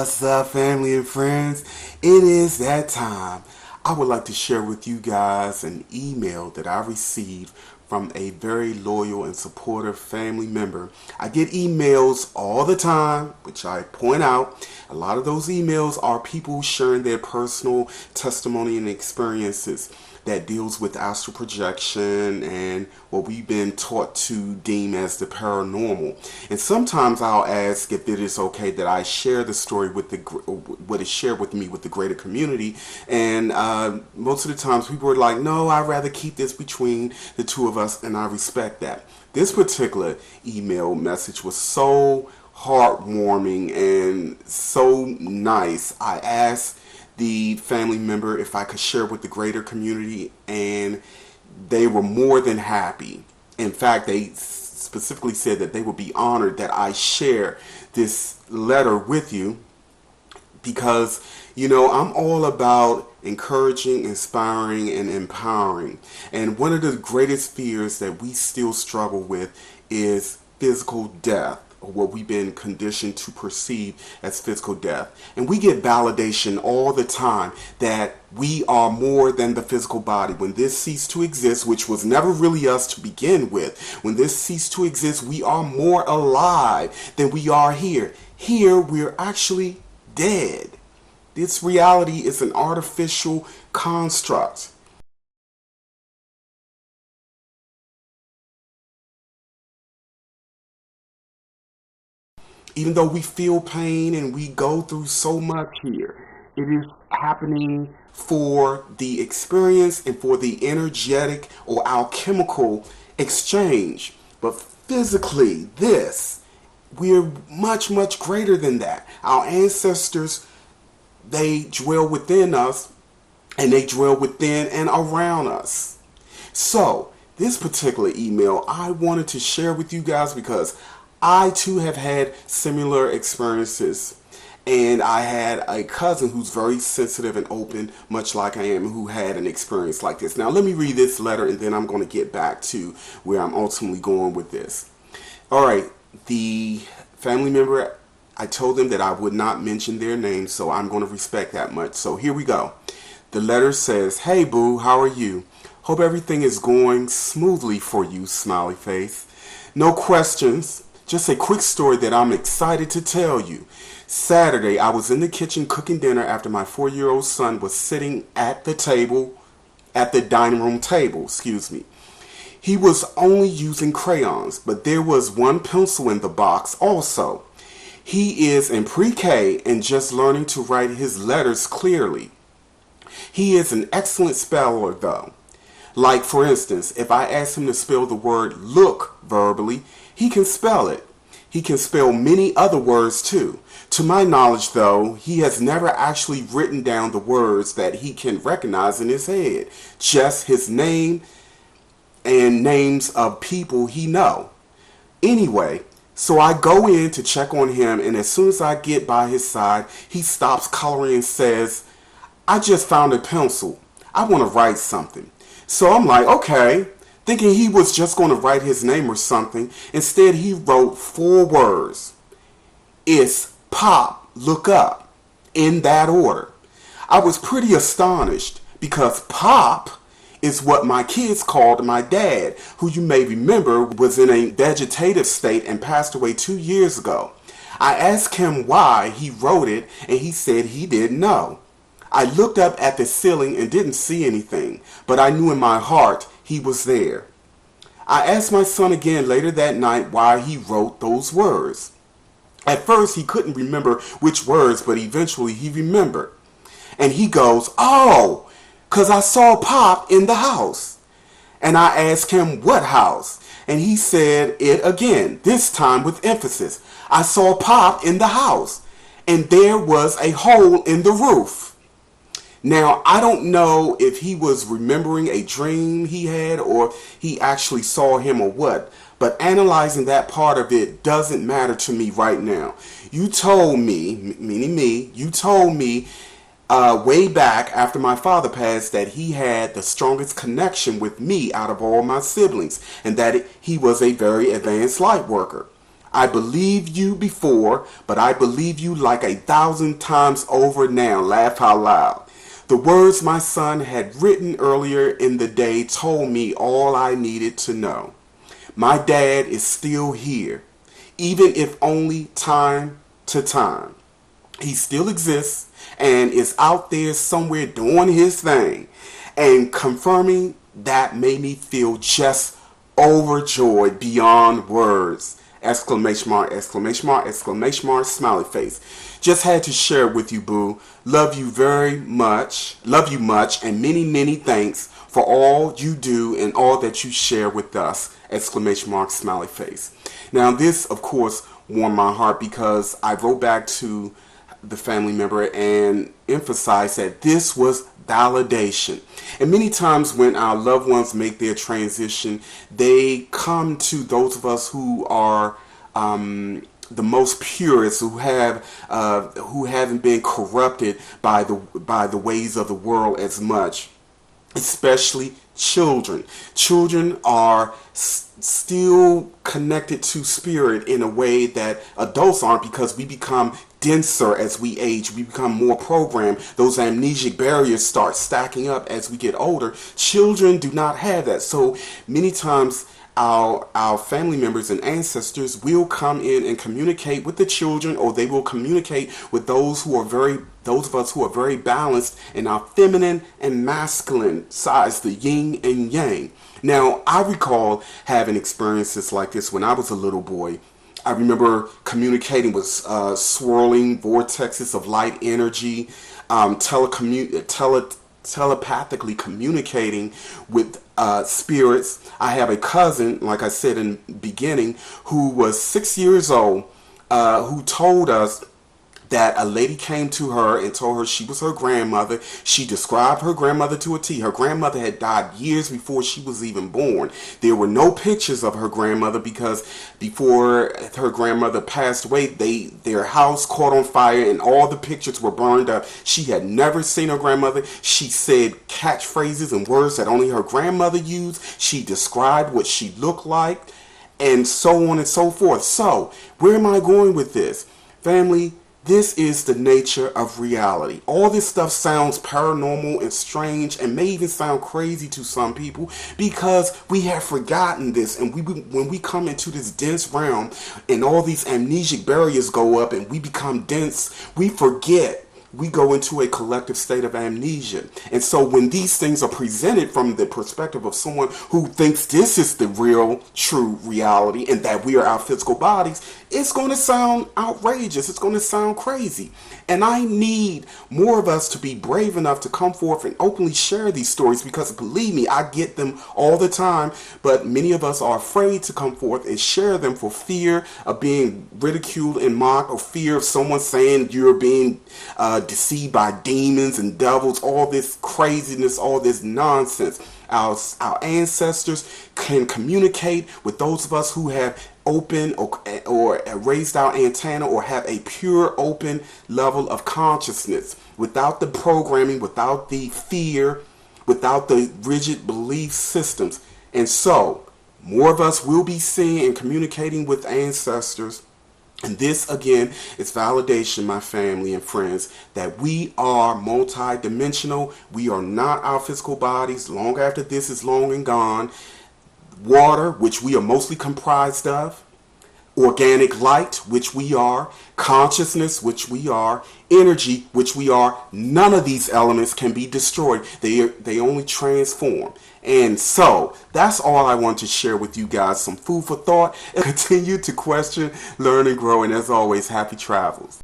What's up, family and friends? It is that time. I would like to share with you guys an email that I received from a very loyal and supportive family member. I get emails all the time, which I point out. A lot of those emails are people sharing their personal testimony and experiences that deals with astral projection and what we've been taught to deem as the paranormal. And sometimes I'll ask if it is okay that I share the story with what is shared with me with the greater community. And most of the times people are like, no, I'd rather keep this between the two of us, and I respect that. This particular email message was so heartwarming and so nice. I asked the family member if I could share with the greater community, and they were more than happy. In fact, they specifically said that they would be honored that I share this letter with you because, I'm all about encouraging, inspiring, and empowering. And one of the greatest fears that we still struggle with is physical death, or what we've been conditioned to perceive as physical death. And we get validation all the time that we are more than the physical body. When this ceased to exist, which was never really us to begin with, when this ceased to exist, we are more alive than we are here. Here, we're actually dead. This reality is an artificial construct. Even though we feel pain and we go through so much here, it is happening for the experience and for the energetic or alchemical exchange. But physically, we're much, much greater than that. Our ancestors, they dwell within us, and they dwell within and around us. So, this particular email I wanted to share with you guys because I too have had similar experiences, and I had a cousin who's very sensitive and open, much like I am, who had an experience like this. Now let me read this letter and then I'm going to get back to where I'm ultimately going with this. Alright, the family member, I told them that I would not mention their name, so I'm going to respect that much. So here we go. The letter says, "Hey boo, how are you? Hope everything is going smoothly for you, smiley face. No questions. Just a quick story that I'm excited to tell you. Saturday, I was in the kitchen cooking dinner after my 4-year-old son was sitting at the dining room table, He was only using crayons, but there was one pencil in the box also. He is in pre-K and just learning to write his letters clearly. He is an excellent speller though. Like for instance, if I ask him to spell the word look verbally, he can spell it. He can spell many other words too. To my knowledge though, he has never actually written down the words that he can recognize in his head. Just his name and names of people he know. Anyway, so I go in to check on him, and as soon as I get by his side, he stops coloring and says, "I just found a pencil. I want to write something." So I'm like, okay, thinking he was just going to write his name or something. Instead, he wrote 4 words. It's Pop, look up, in that order. I was pretty astonished because Pop is what my kids called my dad, who you may remember was in a vegetative state and passed away 2 years ago. I asked him why he wrote it, and he said he didn't know. I looked up at the ceiling and didn't see anything, but I knew in my heart he was there. I asked my son again later that night why he wrote those words. At first he couldn't remember which words, but eventually he remembered. And he goes, "Oh, 'cause I saw Pop in the house." And I asked him what house, and he said it again, this time with emphasis. "I saw Pop in the house, and there was a hole in the roof." Now, I don't know if he was remembering a dream he had or he actually saw him or what, but analyzing that part of it doesn't matter to me right now. You told me, meaning me, way back after my father passed that he had the strongest connection with me out of all my siblings, and that he was a very advanced light worker. I believed you before, but I believe you like 1,000 times over now. Laugh out loud. The words my son had written earlier in the day told me all I needed to know. My dad is still here, even if only time to time. He still exists and is out there somewhere doing his thing. And confirming that made me feel just overjoyed beyond words. Exclamation mark, exclamation mark, exclamation mark, smiley face. Just had to share with you, boo. Love you very much. Love you much, and many, many thanks for all you do and all that you share with us. Exclamation mark, smiley face. Now, this, of course, warmed my heart because I wrote back to the family member and emphasized that this was validation. And many times when our loved ones make their transition, they come to those of us who are the most purest, who haven't been corrupted by the ways of the world as much, especially children. Children are still connected to spirit in a way that adults aren't, because we become denser as we age. We become more programmed. Those amnesic barriers start stacking up as we get older. Children do not have that. So many times our family members and ancestors will come in and communicate with the children, or they will communicate with those of us who are very balanced in our feminine and masculine sides, the yin and yang. Now, I recall having experiences like this when I was a little boy. I remember communicating with swirling vortexes of light energy, telepathically communicating with spirits. I have a cousin, like I said in the beginning, who was 6 years old, who told us that a lady came to her and told her she was her grandmother. She described her grandmother to a T. Her grandmother had died years before she was even born. There were no pictures of her grandmother because before her grandmother passed away, their house caught on fire and all the pictures were burned up. She had never seen her grandmother. She said catchphrases and words that only her grandmother used. She described what she looked like, and so on and so forth. So, where am I going with this? Family, this is the nature of reality. All this stuff sounds paranormal and strange and may even sound crazy to some people because we have forgotten this. And when we come into this dense realm and all these amnesic barriers go up and we become dense, we forget. We go into a collective state of amnesia. And so when these things are presented from the perspective of someone who thinks this is the real, true reality and that we are our physical bodies, it's going to sound outrageous. It's going to sound crazy. And I need more of us to be brave enough to come forth and openly share these stories, because believe me, I get them all the time. But many of us are afraid to come forth and share them for fear of being ridiculed and mocked, or fear of someone saying you're being deceived by demons and devils, all this craziness, all this nonsense. Our ancestors can communicate with those of us who have open or raised our antenna or have a pure open level of consciousness, without the programming, without the fear, without the rigid belief systems. And so more of us will be seeing and communicating with ancestors. And this, again, is validation, my family and friends, that we are multidimensional. We are not our physical bodies long after this is long and gone. Water, which we are mostly comprised of. Organic light, which we are. Consciousness, which we are. Energy, which we are. None of these elements can be destroyed. They only transform. And so, that's all I want to share with you guys. Some food for thought. Continue to question, learn, and grow. And as always, happy travels.